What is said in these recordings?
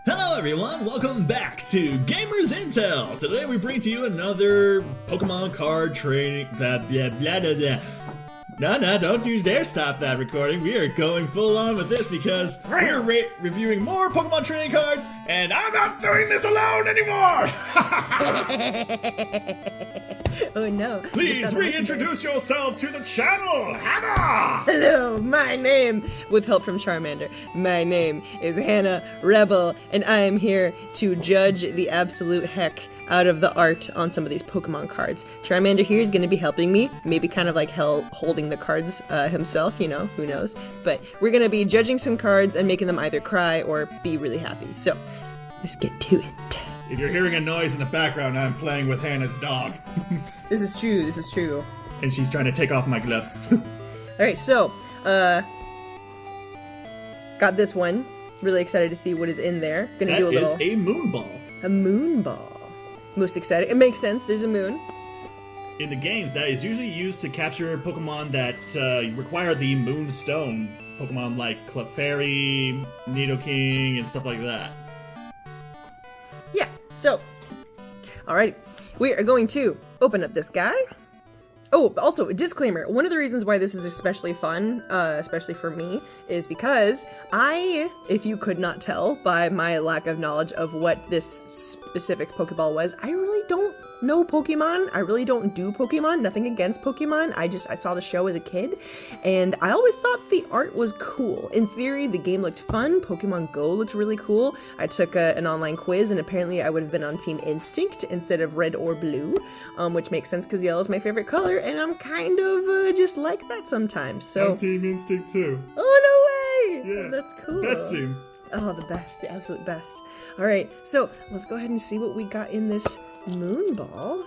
Hello everyone, welcome back to gamersintel. Today we bring to you another Pokemon card trading. No, don't you dare stop that recording. We are going full on with this because we're reviewing more Pokemon trading cards, and I'm not doing this alone anymore! Oh no. Please reintroduce yourself to the channel, Hannah! Hello, my name, with help from Charmander, my name is Hannah Rebel, and I am here to judge the absolute heck out of the art on some of these Pokemon cards. Charmander here is going to be helping me, maybe kind of like holding the cards himself, you know, who knows. But we're going to be judging some cards and making them either cry or be really happy. So, let's get to it. If you're hearing a noise in the background, I'm playing with Hannah's dog. This is true. And she's trying to take off my gloves. Alright, so, got this one. Really excited to see what is in there. Gonna do a little... That is a moon ball. A moon ball. Most exciting. It makes sense. There's a moon. In the games, that is usually used to capture Pokemon that require the Moonstone. Pokemon like Clefairy, Nidoking, and stuff like that. Yeah, so, alrighty. We are going to open up this guy. Oh, also, a disclaimer. One of the reasons why this is especially fun, especially for me, is because if you could not tell by my lack of knowledge of what this specific Pokeball was, I really don't know Pokemon. I really don't do Pokemon. Nothing against Pokemon. I saw the show as a kid, and I always thought the art was cool. In theory, the game looked fun. Pokemon Go looked really cool. I took an online quiz, and apparently I would have been on Team Instinct instead of Red or Blue, which makes sense because yellow is my favorite color, and I'm kind of just like that sometimes. So I'm Team Instinct too. Oh, no way! Yeah. That's cool. Best team. Oh, the best. The absolute best. Alright, so let's go ahead and see what we got in this moon ball.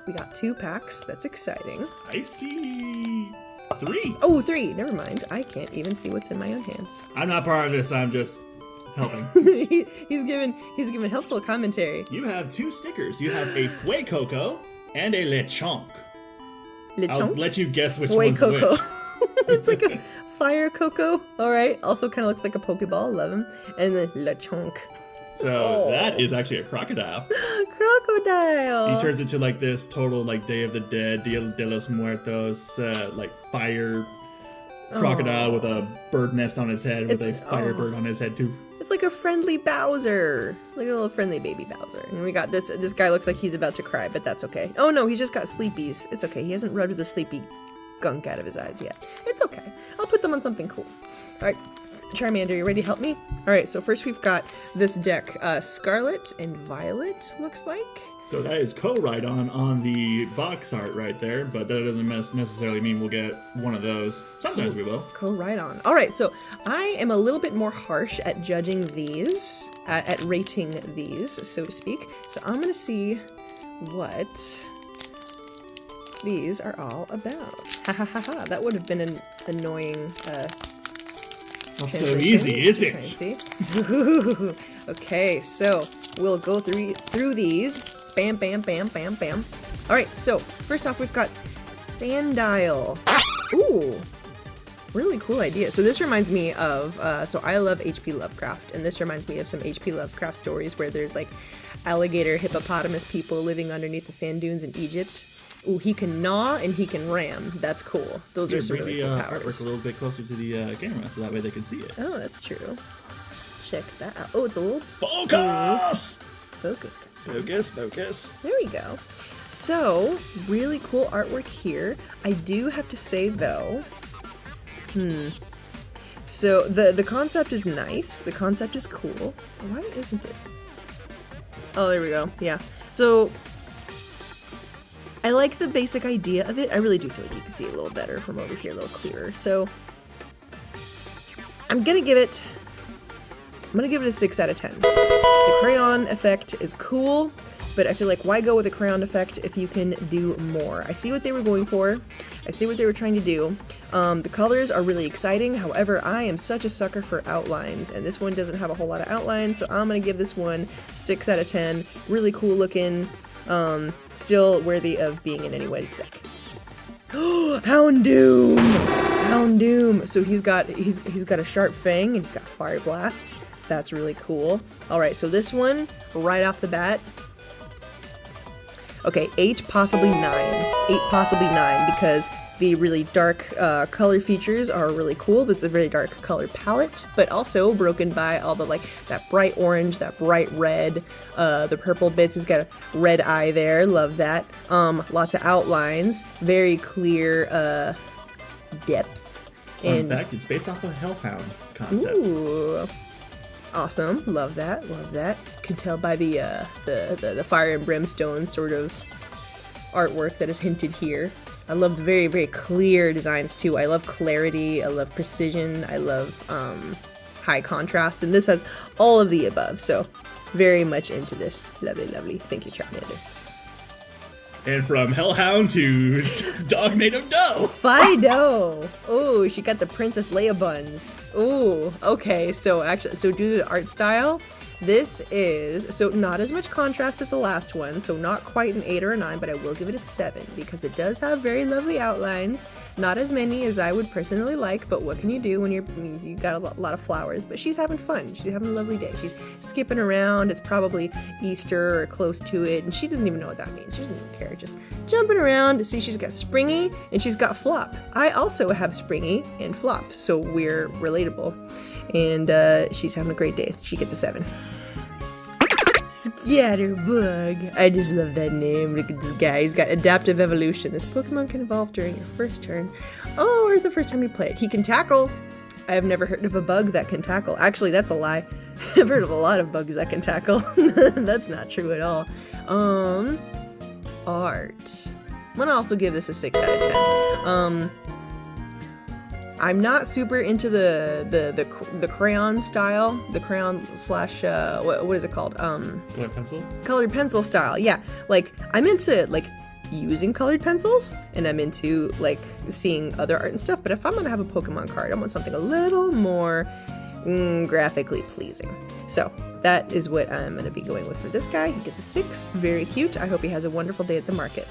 We got 2 packs. That's exciting. I see 3. Oh, 3. Never mind. I can't even see what's in my own hands. I'm not part of this. I'm just helping. he's given helpful commentary. You have 2 stickers. You have a Fuecoco and a Lechonk. I'll let you guess which one's which. It's like a fire cocoa. Alright. Also kind of looks like a Pokeball. Love him. And then Lechonk. So that is actually a crocodile. Crocodile! He turns into like this total like Day of the Dead, Dia de los Muertos, like fire crocodile with a bird nest on his head, with a firebird on his head too. It's like a friendly Bowser. Like a little friendly baby Bowser. And we got this guy looks like he's about to cry, but that's okay. Oh no, he's just got sleepies. It's okay. He hasn't rubbed the sleepy gunk out of his eyes yet. It's okay. I'll put them on something cool. Alright. Charmander, you ready to help me? Alright, so first we've got this deck, Scarlet and Violet, looks like. So that is Co-Rhydon on the box art right there, but that doesn't necessarily mean we'll get one of those. Sometimes we will. Co-Rhydon. Alright, so I am a little bit more harsh at judging these, at rating these, so to speak. So I'm gonna see what these are all about. Ha ha ha ha, that would have been an annoying, Not so easy, is it? Okay, so we'll go through these. Bam, bam, bam, bam, bam. Alright, so first off we've got Sandile. Ooh, really cool idea. So this reminds me of, so I love H.P. Lovecraft, and this reminds me of some H.P. Lovecraft stories where there's like alligator hippopotamus people living underneath the sand dunes in Egypt. Ooh, he can gnaw and he can ram. That's cool. Those are some really cool powers. Artwork a little bit closer to the camera so that way they can see it. Oh, that's true. Check that out. Oh, it's a little... Focus! Focus. Focus. There we go. So, really cool artwork here. I do have to say, though... So, the concept is nice. The concept is cool. Why isn't it? Oh, there we go. Yeah. So... I like the basic idea of it. I really do feel like you can see it a little better from over here, a little clearer. So I'm gonna give it a 6 out of 10. The crayon effect is cool, but I feel like why go with a crayon effect if you can do more? I see what they were going for. I see what they were trying to do. The colors are really exciting. However, I am such a sucker for outlines, and this one doesn't have a whole lot of outlines, so I'm gonna give this one 6 out of 10. Really cool looking. Still worthy of being in anybody's deck. Houndoom! Houndoom! So he's got a sharp fang and he's got fire blast. That's really cool. Alright, so this one, right off the bat. Okay, 8, possibly 9. 8, possibly 9, because the really dark color features are really cool. That's a very dark color palette, but also broken by all the, like, that bright orange, that bright red, the purple bits. He's got a red eye there. Love that. Lots of outlines. Very clear depth. In fact, it's based off a Hellhound concept. Ooh. Awesome. Love that. Love that. Can tell by the fire and brimstone sort of artwork that is hinted here. I love the very, very clear designs too. I love clarity, I love precision, I love high contrast, and this has all of the above, so very much into this. Lovely, lovely. Thank you, Charmander. And from Hellhound to Dog Made of Dough. Fido! Oh, she got the Princess Leia buns. Oh, okay, so actually, so due to the art style, this is, so not as much contrast as the last one, so not quite an 8 or a 9, but I will give it a 7, because it does have very lovely outlines. Not as many as I would personally like, but what can you do when you got a lot of flowers? But she's having fun. She's having a lovely day. She's skipping around. It's probably Easter or close to it, and she doesn't even know what that means. She doesn't even care. Just jumping around. See, she's got Springy, and she's got Flop. I also have Springy and Flop, so we're relatable. And she's having a great day. She gets a 7. Scatterbug. I just love that name. Look at this guy. He's got adaptive evolution. This Pokemon can evolve during your first turn. Oh, or the first time you play it. He can tackle. I have never heard of a bug that can tackle. Actually, that's a lie. I've heard of a lot of bugs that can tackle. That's not true at all. Art. I'm gonna also give this a 6 out of 10. I'm not super into the crayon style, the crayon slash what is it called? Colored pencil. Colored pencil style. Yeah, like I'm into like using colored pencils, and I'm into like seeing other art and stuff. But if I'm gonna have a Pokemon card, I want something a little more graphically pleasing. So that is what I'm gonna be going with for this guy. He gets a 6. Very cute. I hope he has a wonderful day at the market.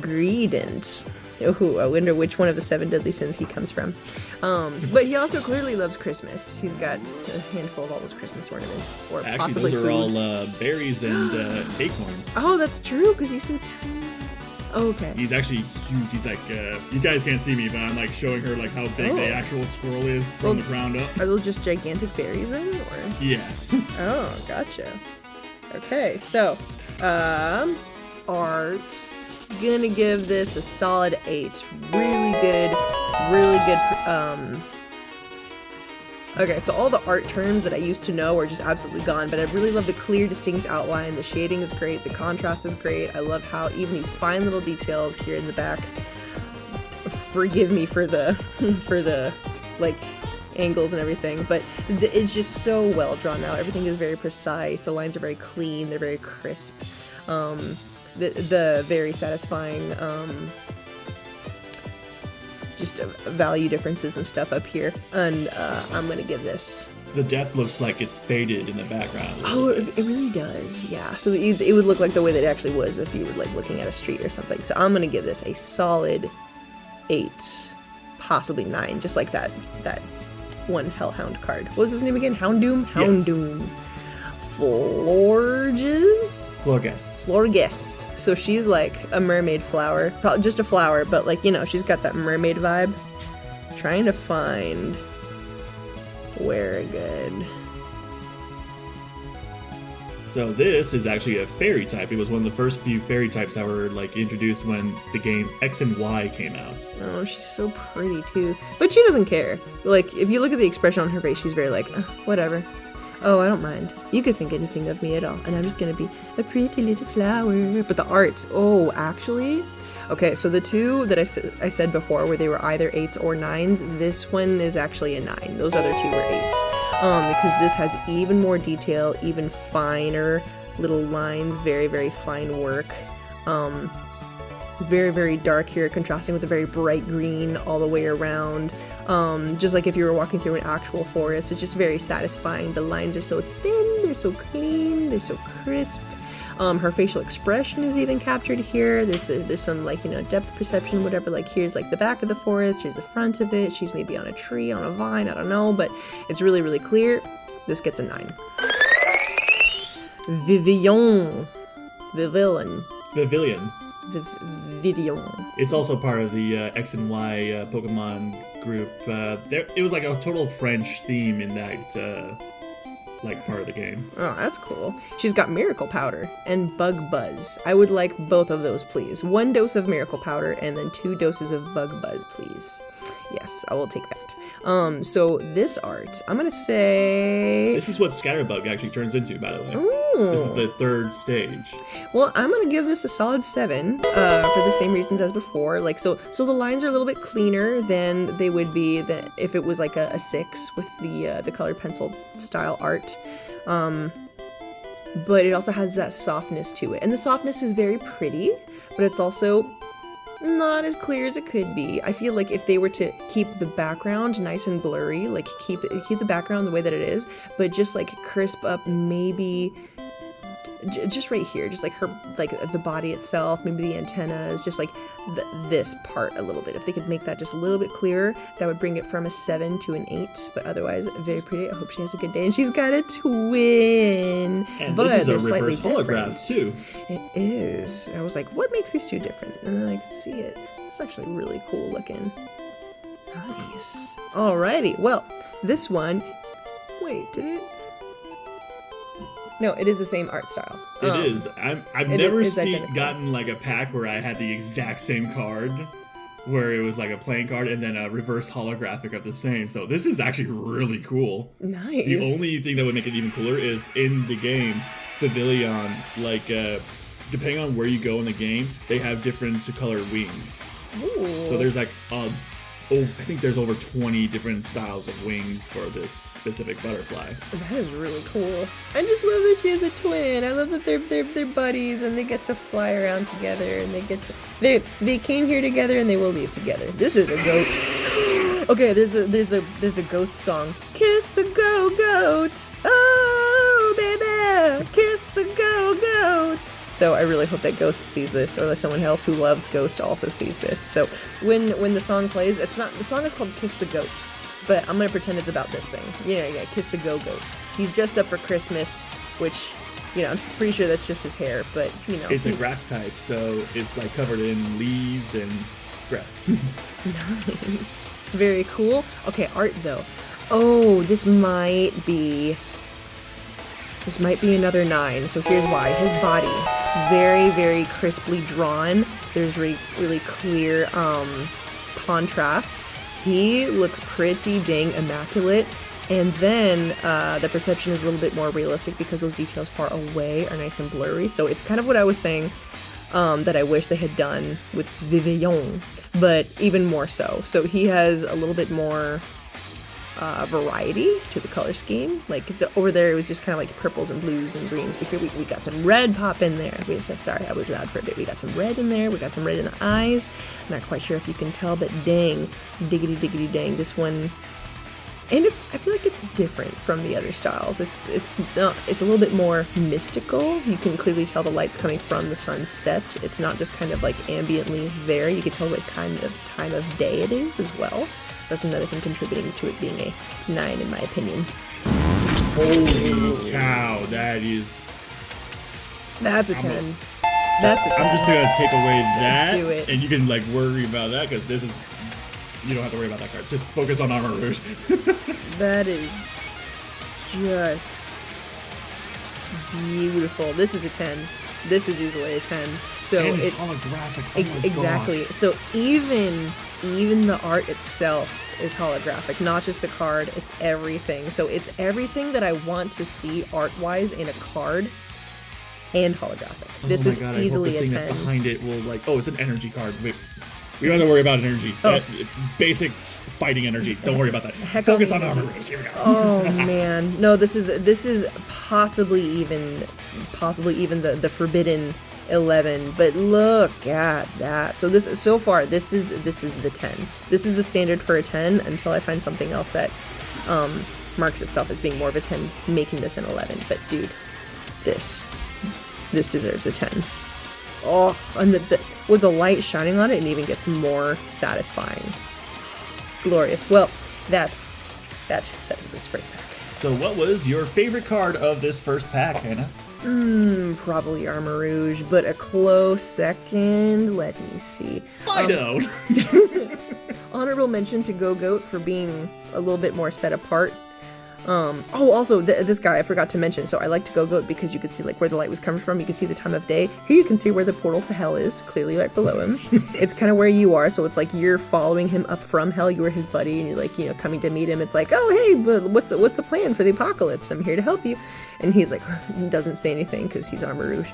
Greedent. Oh, I wonder which one of the 7 deadly sins he comes from. But he also clearly loves Christmas. He's got a handful of all those Christmas ornaments, or actually, possibly those are food. all berries and acorns. Oh, that's true, because he's so tiny. Oh, okay. He's actually huge. He's like, you guys can't see me, but I'm like showing her like how big the actual squirrel is from the ground up. Are those just gigantic berries then, or? Yes. Oh, gotcha. Okay, so, art. Gonna give this a solid 8. Really good, really good. Okay, so all the art terms that I used to know are just absolutely gone, but I really love the clear, distinct outline. The shading is great. The contrast is great. I love how even these fine little details here in the back. Forgive me for the, like, angles and everything, but it's just so well drawn out. Everything is very precise. The lines are very clean. They're very crisp. The very satisfying just value differences and stuff up here, and I'm gonna give this. The depth looks like it's faded in the background. Oh, it really does, yeah. So it would look like the way that it actually was if you were like looking at a street or something. So I'm gonna give this a solid 8, possibly 9, just like that one Hellhound card. What was his name again? Houndoom? Houndoom. Yes. Florges. So she's like a mermaid flower. Probably just a flower, but like, you know, she's got that mermaid vibe. Trying to find where good. So this is actually a fairy type. It was one of the first few fairy types that were like introduced when the games X and Y came out. Oh, she's so pretty too. But she doesn't care. Like, if you look at the expression on her face, she's very like, whatever. Oh, I don't mind. You could think anything of me at all, and I'm just gonna be a pretty little flower. But the art, oh, actually, okay, so the two that I said before, where they were either 8s or 9s, this one is actually a 9. Those other two were 8s, because this has even more detail, even finer little lines, very, very fine work. Very, very dark here, contrasting with the very bright green all the way around. Just like if you were walking through an actual forest, it's just very satisfying. The lines are so thin, they're so clean, they're so crisp. Her facial expression is even captured here. There's some like, you know, depth perception, whatever. Like here's like the back of the forest, here's the front of it. She's maybe on a tree, on a vine, I don't know, but it's really, really clear. This gets a 9. Vivillon. Vivillon. Vivillon. It's also part of the X and Y Pokemon group. It was like a total French theme in that like part of the game. Oh, that's cool. She's got Miracle Powder and Bug Buzz. I would like both of those, please. 1 dose of Miracle Powder and then 2 doses of Bug Buzz, please. Yes, I will take that. So this art, I'm gonna say... This is what Scatterbug actually turns into, by the way. Ooh. This is the 3rd stage. Well, I'm gonna give this a solid 7, for the same reasons as before. Like, so the lines are a little bit cleaner than they would be if it was like a 6 with the colored pencil style art. But it also has that softness to it. And the softness is very pretty, but it's also not as clear as it could be. I feel like if they were to keep the background nice and blurry, like keep the background the way that it is, but just like crisp up maybe just right here, just like her, like the body itself, maybe the antennas, just like this part a little bit. If they could make that just a little bit clearer, that would bring it from a 7 to an 8. But otherwise, very pretty. I hope she has a good day. And she's got a twin. And but this is a reverse holograph too. It is. I was like, what makes these two different? And then I could see it. It's actually really cool looking. Nice. Alrighty. Well, this one. Wait, did it? No, it is the same art style. It is. I've never gotten like a pack where I had the exact same card, where it was like a playing card and then a reverse holographic of the same. So this is actually really cool. Nice. The only thing that would make it even cooler is in the games, Pavilion, like depending on where you go in the game, they have different colored wings. Ooh. So there's like I think there's over 20 different styles of wings for this specific butterfly. That is really cool. I just love that she has a twin. I love that they're buddies and they get to fly around together and they came here together and they will leave together. This is a goat. Okay, there's a ghost song. Kiss the goat. Oh baby, kiss the goat. So I really hope that Ghost sees this, or that someone else who loves Ghost also sees this. So when the song plays, the song is called Kiss the Goat, but I'm gonna pretend it's about this thing. Yeah, Kiss the Goat. He's dressed up for Christmas, which, you know, I'm pretty sure that's just his hair, but you know. It's a grass type, so it's like covered in leaves and grass. Nice. Very cool. Okay, art though. Oh, this might be another 9. So here's why. His body, very, very crisply drawn. There's really clear contrast. He looks pretty dang immaculate. And then the perception is a little bit more realistic because those details far away are nice and blurry. So it's kind of what I was saying that I wish they had done with Vivillon, but even more so. So he has a little bit more variety to the color scheme. Like over there it was just kind of like purples and blues and greens, but here we got some red pop in there. Sorry, I was loud for a bit. We got some red in there, we got some red in the eyes. I'm not quite sure if you can tell, but dang, diggity dang, this one. And I feel like it's different from the other styles. It's a little bit more mystical. You can clearly tell the light's coming from the sunset. It's not just kind of like ambiently there. You can tell what kind of time of day it is as well. That's another thing contributing to it being a 9 in my opinion. Holy cow, that's a 10. That's a 10. I'm just gonna take away that, do it. And you can like worry about that because you don't have to worry about that card. Just focus on Armor Rouge. That is just beautiful. This is a 10. This is easily a 10. So and it's holographic. Oh exactly. gosh. So even the art itself is holographic, not just the card. It's everything. So it's everything that I want to see art-wise in a card and holographic. This is easily I hope the thing a 10. that's behind it will it's an energy card. We don't have to worry about energy. Basic fighting energy. Don't worry about that. Focus on Armor Rouge. Here we go. Oh man, no. This is possibly even the forbidden 11. But look at that. So this is the 10. This is the standard for a 10 until I find something else that marks itself as being more of a 10, making this an 11. But dude, this this deserves a 10. Oh, and with the light shining on it, it even gets more satisfying. Glorious. Well, that is this first pack. So what was your favorite card of this first pack, Hannah? Probably Armor Rouge, but a close second. Let me see. Fido! Honorable mention to Go-Goat for being a little bit more set apart. Also, this guy I forgot to mention. So I like to Go-Goat because you could see like where the light was coming from. You can see the time of day. Here you can see where the portal to hell is, clearly right below him. It's kind of where you are, so it's like you're following him up from hell. You were his buddy, and you're like, you know, coming to meet him. It's like, oh hey, what's the plan for the apocalypse? I'm here to help you. And he's like, doesn't say anything because he's Armor Rouge.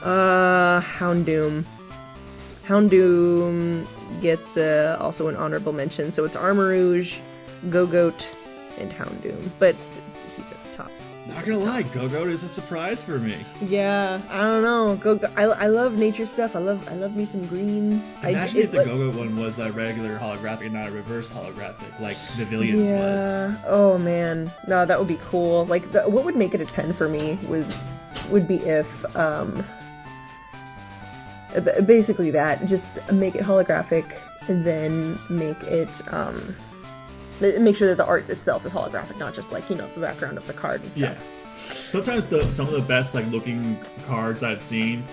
Houndoom. Houndoom gets also an honorable mention. So it's Armor Rouge, Go-Goat, and Houndoom. But he's at the top. Not gonna lie, Go-Goat is a surprise for me. Yeah, I don't know. Go-Goat. I love nature stuff. I love me some green. Imagine if the Go-Goat one was a regular holographic and not a reverse holographic, like the Villians was. Oh man, no, that would be cool. Like, what would make it a 10 for me would be if basically that, just make it holographic and then make it make sure that the art itself is holographic, not just like, you know, the background of the card and stuff. Yeah. Sometimes some of the best like looking cards I've seen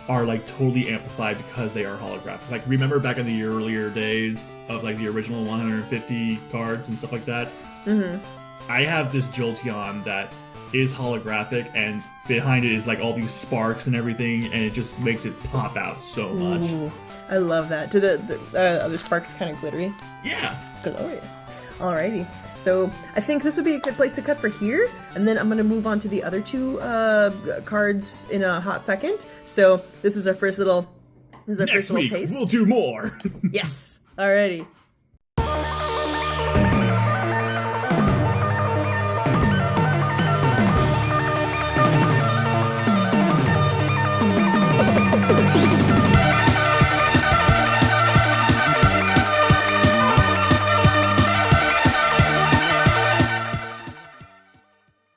are like totally amplified because they are holographic. Like, remember back in the earlier days of like the original 150 cards and stuff like that? Mm-hmm. I have this Jolteon that is holographic, and behind it is like all these sparks and everything, and it just makes it pop out so much. Ooh, I love that. Do the other sparks kind of glittery? Yeah. Glorious. Alrighty. So I think this would be a good place to cut for here, and then I'm going to move on to the other two cards in a hot second. So this is our first little taste. We'll do more. Yes. Alrighty.